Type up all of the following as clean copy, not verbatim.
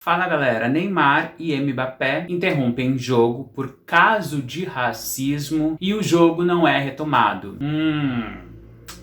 Fala galera, Neymar e Mbappé interrompem jogo por caso de racismo e o jogo não é retomado.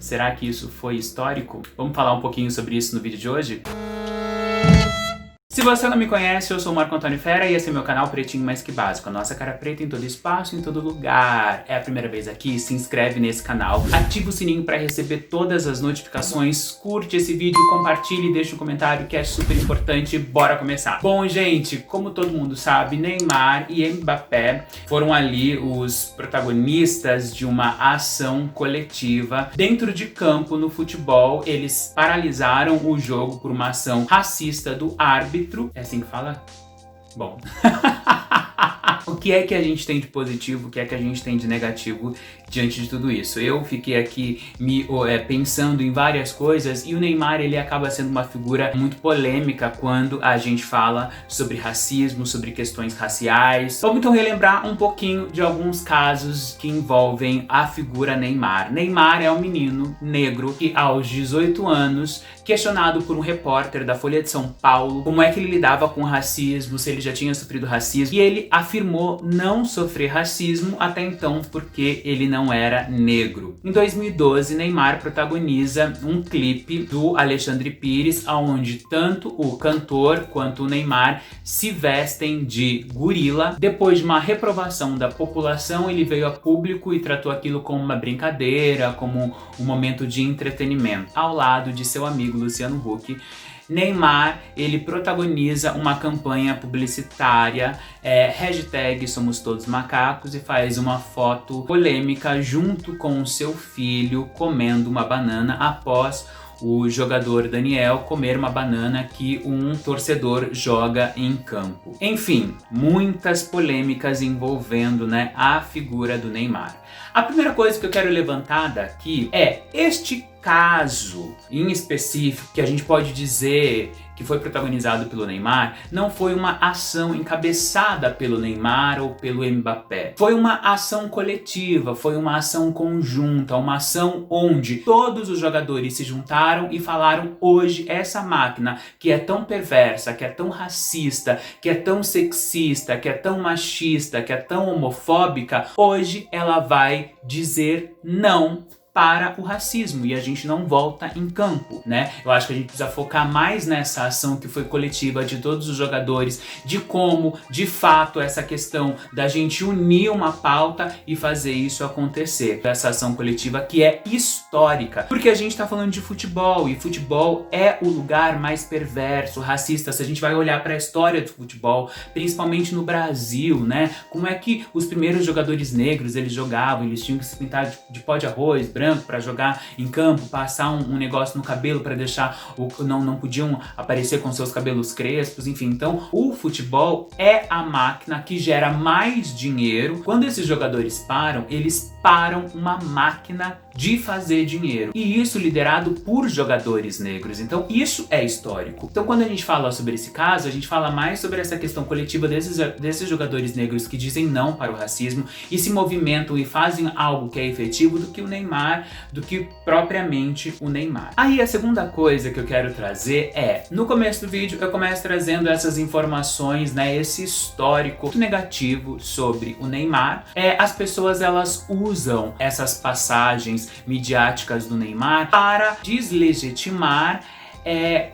Será que isso foi histórico? Vamos falar um pouquinho sobre isso no vídeo de hoje? Se você não me conhece, eu sou o Marco Antônio Fera e esse é meu canal Pretinho Mais Que Básico. A nossa cara preta em todo espaço, em todo lugar. É a primeira vez aqui? Se inscreve nesse canal, ativa o sininho para receber todas as notificações, curte esse vídeo, compartilhe e deixa um comentário que é super importante. Bora começar! Bom, gente, como todo mundo sabe, Neymar e Mbappé foram ali os protagonistas de uma ação coletiva dentro de campo no futebol. Eles paralisaram o jogo por uma ação racista do árbitro. É assim que fala? Bom. O que é que a gente tem de positivo, o que é que a gente tem de negativo diante de tudo isso? Eu fiquei aqui pensando em várias coisas e o Neymar ele acaba sendo uma figura muito polêmica quando a gente fala sobre racismo, sobre questões raciais. Vamos então relembrar um pouquinho de alguns casos que envolvem a figura Neymar. Neymar é um menino negro que aos 18 anos, questionado por um repórter da Folha de São Paulo como é que ele lidava com racismo, se ele já tinha sofrido racismo, e ele afirmou não sofrer racismo até então porque ele não era negro. Em 2012, Neymar protagoniza um clipe do Alexandre Pires, onde tanto o cantor quanto o Neymar se vestem de gorila. Depois de uma reprovação da população, ele veio a público e tratou aquilo como uma brincadeira, como um momento de entretenimento, ao lado de seu amigo Luciano Huck. Neymar, ele protagoniza uma campanha publicitária, hashtag Somos Todos Macacos, e faz uma foto polêmica junto com o seu filho comendo uma banana após o jogador Daniel comer uma banana que um torcedor joga em campo. Enfim, muitas polêmicas envolvendo, a figura do Neymar. A primeira coisa que eu quero levantar daqui é este caso em específico, que a gente pode dizer que foi protagonizado pelo Neymar, não foi uma ação encabeçada pelo Neymar ou pelo Mbappé. Foi uma ação coletiva, foi uma ação conjunta, uma ação onde todos os jogadores se juntaram e falaram: hoje essa máquina que é tão perversa, que é tão racista, que é tão sexista, que é tão machista, que é tão homofóbica, hoje ela vai dizer não para o racismo e a gente não volta em campo, Eu acho que a gente precisa focar mais nessa ação que foi coletiva de todos os jogadores, de como, de fato, essa questão da gente unir uma pauta e fazer isso acontecer. Essa ação coletiva que é histórica, porque a gente tá falando de futebol e futebol é o lugar mais perverso, racista. Se a gente vai olhar para a história do futebol, principalmente no Brasil, Como é que os primeiros jogadores negros eles jogavam, eles tinham que se pintar de pó de arroz, branco, para jogar em campo, passar um negócio no cabelo para deixar não podiam aparecer com seus cabelos crespos, enfim. Então o futebol é a máquina que gera mais dinheiro. Quando esses jogadores param, eles param uma máquina de fazer dinheiro, e isso liderado por jogadores negros. Então isso é histórico. Então quando a gente fala sobre esse caso, a gente fala mais sobre essa questão coletiva desses jogadores negros que dizem não para o racismo e se movimentam e fazem algo que é efetivo, do que o Neymar, do que propriamente o Neymar. Aí a segunda coisa que eu quero trazer é, no começo do vídeo eu começo trazendo essas informações, esse histórico negativo sobre o Neymar. As pessoas elas usam essas passagens midiáticas do Neymar para deslegitimar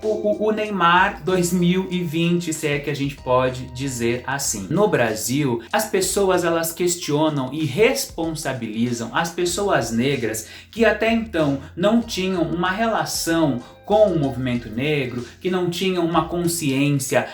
o Neymar 2020, se é que a gente pode dizer assim. No Brasil, as pessoas elas questionam e responsabilizam as pessoas negras que até então não tinham uma relação com o movimento negro, que não tinham uma consciência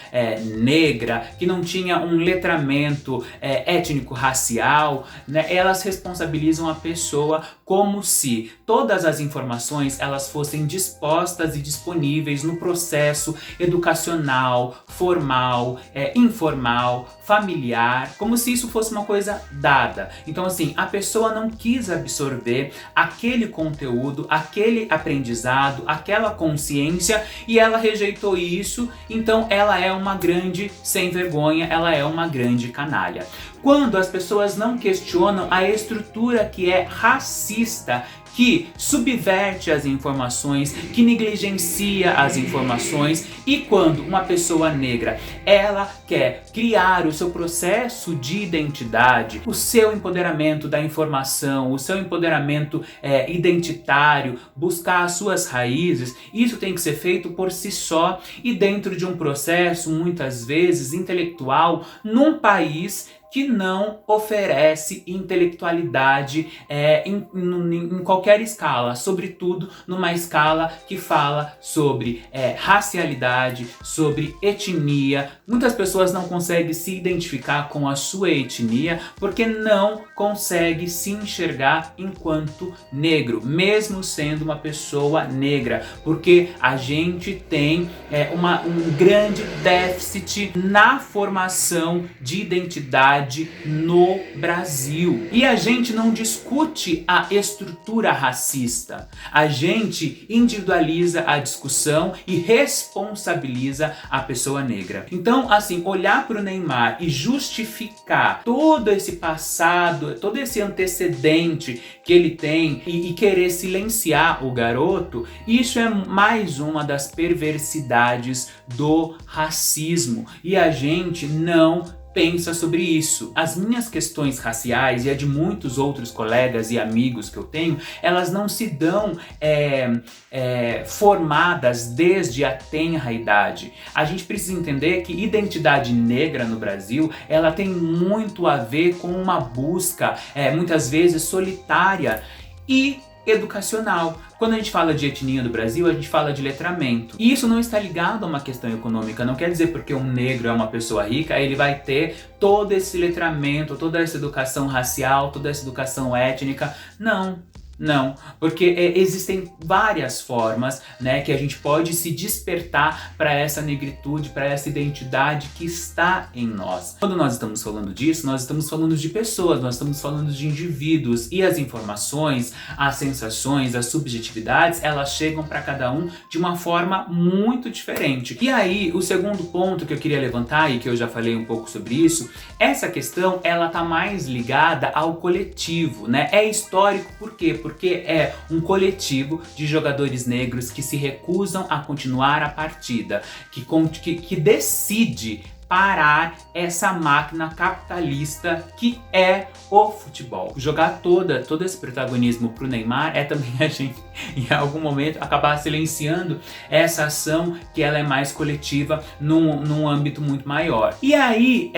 negra, que não tinha um letramento étnico-racial, Elas responsabilizam a pessoa como se todas as informações elas fossem dispostas e disponíveis no processo educacional, formal, informal, familiar, como se isso fosse uma coisa dada. Então assim, a pessoa não quis absorver aquele conteúdo, aquele aprendizado, aquela consciência, e ela rejeitou isso. Então ela é uma grande sem vergonha, ela é uma grande canalha. Quando as pessoas não questionam a estrutura que é racista, que subverte as informações, que negligencia as informações, e quando uma pessoa negra, ela quer criar o seu processo de identidade, o seu empoderamento da informação, o seu empoderamento identitário, buscar as suas raízes, isso tem que ser feito por si só e dentro de um processo, muitas vezes, intelectual, num país que não oferece intelectualidade em qualquer escala, sobretudo numa escala que fala sobre racialidade, sobre etnia. Muitas pessoas não conseguem se identificar com a sua etnia porque não conseguem se enxergar enquanto negro, mesmo sendo uma pessoa negra, porque a gente tem um grande déficit na formação de identidade no Brasil. E a gente não discute a estrutura racista. A gente individualiza a discussão e responsabiliza a pessoa negra. Então, assim, olhar para o Neymar e justificar todo esse passado, todo esse antecedente que ele tem e querer silenciar o garoto, isso é mais uma das perversidades do racismo. E a gente não pensa sobre isso. As minhas questões raciais e a de muitos outros colegas e amigos que eu tenho, elas não se dão formadas desde a tenra idade. A gente precisa entender que identidade negra no Brasil, ela tem muito a ver com uma busca, muitas vezes solitária e educacional. Quando a gente fala de etnia do Brasil, a gente fala de letramento. E isso não está ligado a uma questão econômica. Não quer dizer porque um negro é uma pessoa rica, ele vai ter todo esse letramento, toda essa educação racial, toda essa educação étnica. Não, porque existem várias formas, né, que a gente pode se despertar para essa negritude, para essa identidade que está em nós. Quando nós estamos falando disso, nós estamos falando de pessoas, nós estamos falando de indivíduos, e as informações, as sensações, as subjetividades, elas chegam para cada um de uma forma muito diferente. E aí, o segundo ponto que eu queria levantar, e que eu já falei um pouco sobre isso, essa questão, ela tá mais ligada ao coletivo, né? É histórico, por quê? Porque é um coletivo de jogadores negros que se recusam a continuar a partida, que decide parar essa máquina capitalista que é o futebol. Jogar todo esse protagonismo pro Neymar é também a gente, em algum momento, acabar silenciando essa ação que ela é mais coletiva num âmbito muito maior. E aí,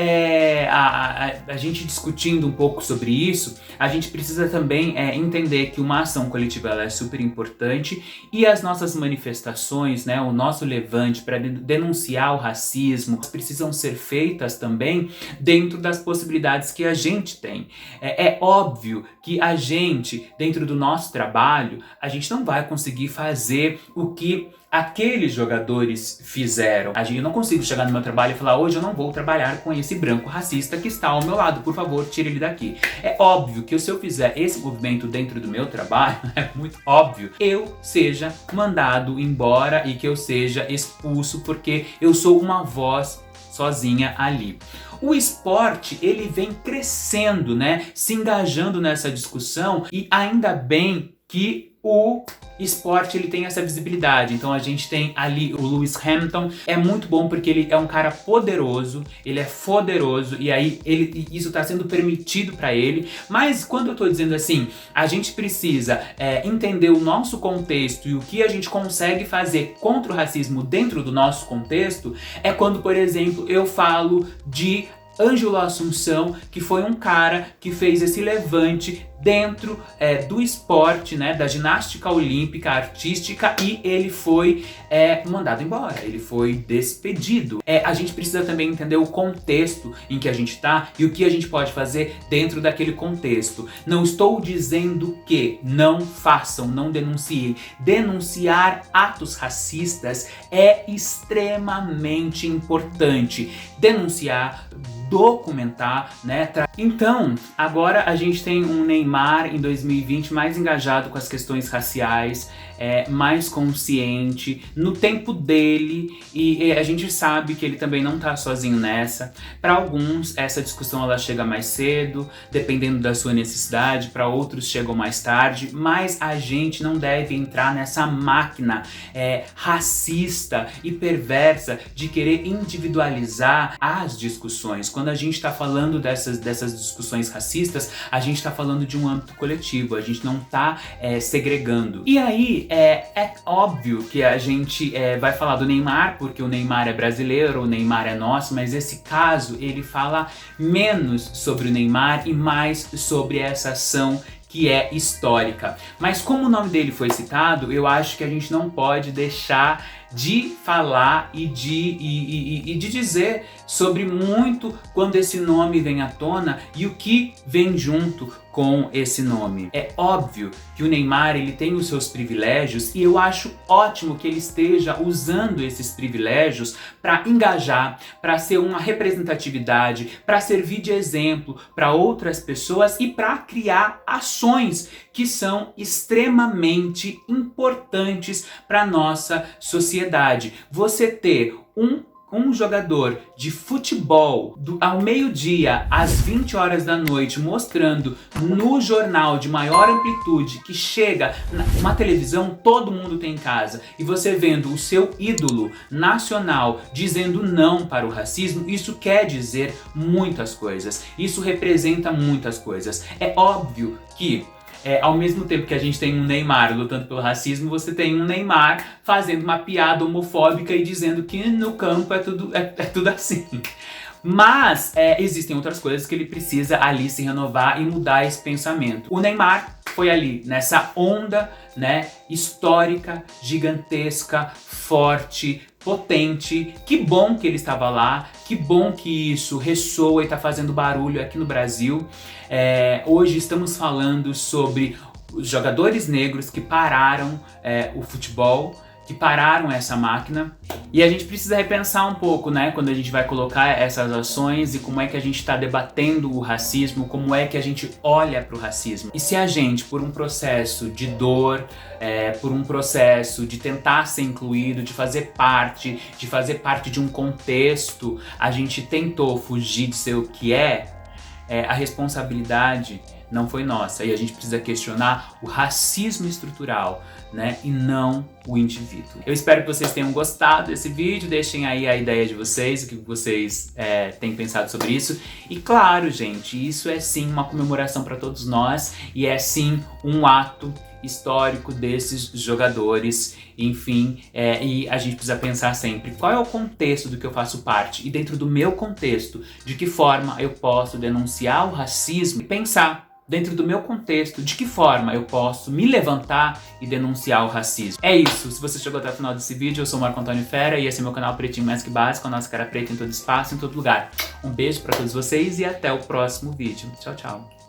a gente discutindo um pouco sobre isso, a gente precisa também entender que uma ação coletiva ela é super importante, e as nossas manifestações, né, o nosso levante para denunciar o racismo, precisam ser feitas também dentro das possibilidades que a gente tem. É óbvio que a gente, dentro do nosso trabalho, a gente não vai conseguir fazer o que aqueles jogadores fizeram. Eu não consigo chegar no meu trabalho e falar: hoje eu não vou trabalhar com esse branco racista que está ao meu lado, por favor, tire ele daqui. É óbvio que se eu fizer esse movimento dentro do meu trabalho, é muito óbvio, eu seja mandado embora e que eu seja expulso, porque eu sou uma voz sozinha ali. O esporte, ele vem crescendo, né? Se engajando nessa discussão, e ainda bem que o esporte ele tem essa visibilidade. Então a gente tem ali o Lewis Hamilton, é muito bom porque ele é um cara poderoso, ele é poderoso, e aí isso está sendo permitido para ele. Mas quando eu estou dizendo assim, a gente precisa entender o nosso contexto e o que a gente consegue fazer contra o racismo dentro do nosso contexto, é quando, por exemplo, eu falo de Ângelo Assunção, que foi um cara que fez esse levante dentro do esporte, né, da ginástica olímpica artística, e ele foi mandado embora, ele foi despedido. A gente precisa também entender o contexto em que a gente está e o que a gente pode fazer dentro daquele contexto. Não estou dizendo que não façam, não denunciem. Denunciar atos racistas é extremamente importante. Denunciar, documentar, né? Então, agora a gente tem um Neymar Neymar em 2020 mais engajado com as questões raciais, mais consciente, no tempo dele, e a gente sabe que ele também não tá sozinho nessa. Para alguns, essa discussão ela chega mais cedo, dependendo da sua necessidade, para outros chegam mais tarde, mas a gente não deve entrar nessa máquina racista e perversa de querer individualizar as discussões. Quando a gente está falando dessas discussões racistas, a gente está falando de um âmbito coletivo, a gente não está segregando. E aí, é óbvio que a gente vai falar do Neymar, porque o Neymar é brasileiro, o Neymar é nosso, mas esse caso, ele fala menos sobre o Neymar e mais sobre essa ação que é histórica. Mas como o nome dele foi citado, eu acho que a gente não pode deixar de falar e de dizer sobre muito quando esse nome vem à tona e o que vem junto com esse nome. É óbvio que o Neymar ele tem os seus privilégios e eu acho ótimo que ele esteja usando esses privilégios para engajar, para ser uma representatividade, para servir de exemplo para outras pessoas e para criar ações que são extremamente importantes para nossa sociedade. Você ter um jogador de futebol ao meio-dia, às 20 horas da noite, mostrando no jornal de maior amplitude, que chega uma televisão, todo mundo tem em casa, e você vendo o seu ídolo nacional dizendo não para o racismo, isso quer dizer muitas coisas, isso representa muitas coisas. É óbvio que ao mesmo tempo que a gente tem um Neymar lutando pelo racismo, você tem um Neymar fazendo uma piada homofóbica e dizendo que no campo é tudo assim. Mas existem outras coisas que ele precisa ali se renovar e mudar esse pensamento. O Neymar foi ali nessa onda, histórica, gigantesca, forte, potente. Que bom que ele estava lá, que bom que isso ressoa e está fazendo barulho aqui no Brasil. Hoje estamos falando sobre os jogadores negros que pararam o futebol, que pararam essa máquina. E a gente precisa repensar um pouco, quando a gente vai colocar essas ações e como é que a gente está debatendo o racismo, como é que a gente olha para o racismo. E se a gente, por um processo de dor, por um processo de tentar ser incluído, de fazer parte de um contexto, a gente tentou fugir de ser o que a responsabilidade não foi nossa. E a gente precisa questionar o racismo estrutural, e não o indivíduo. Eu espero que vocês tenham gostado desse vídeo, deixem aí a ideia de vocês, o que vocês têm pensado sobre isso. E claro, gente, isso é sim uma comemoração para todos nós e é sim um ato histórico desses jogadores, enfim, e a gente precisa pensar sempre qual é o contexto do que eu faço parte e dentro do meu contexto, de que forma eu posso denunciar o racismo e pensar dentro do meu contexto, de que forma eu posso me levantar e denunciar o racismo. É isso, se você chegou até o final desse vídeo, eu sou o Marco Antônio Fera e esse é meu canal Pretinho Mais Que Básico, a nossa cara preta em todo espaço, em todo lugar. Um beijo pra todos vocês e até o próximo vídeo. Tchau, tchau.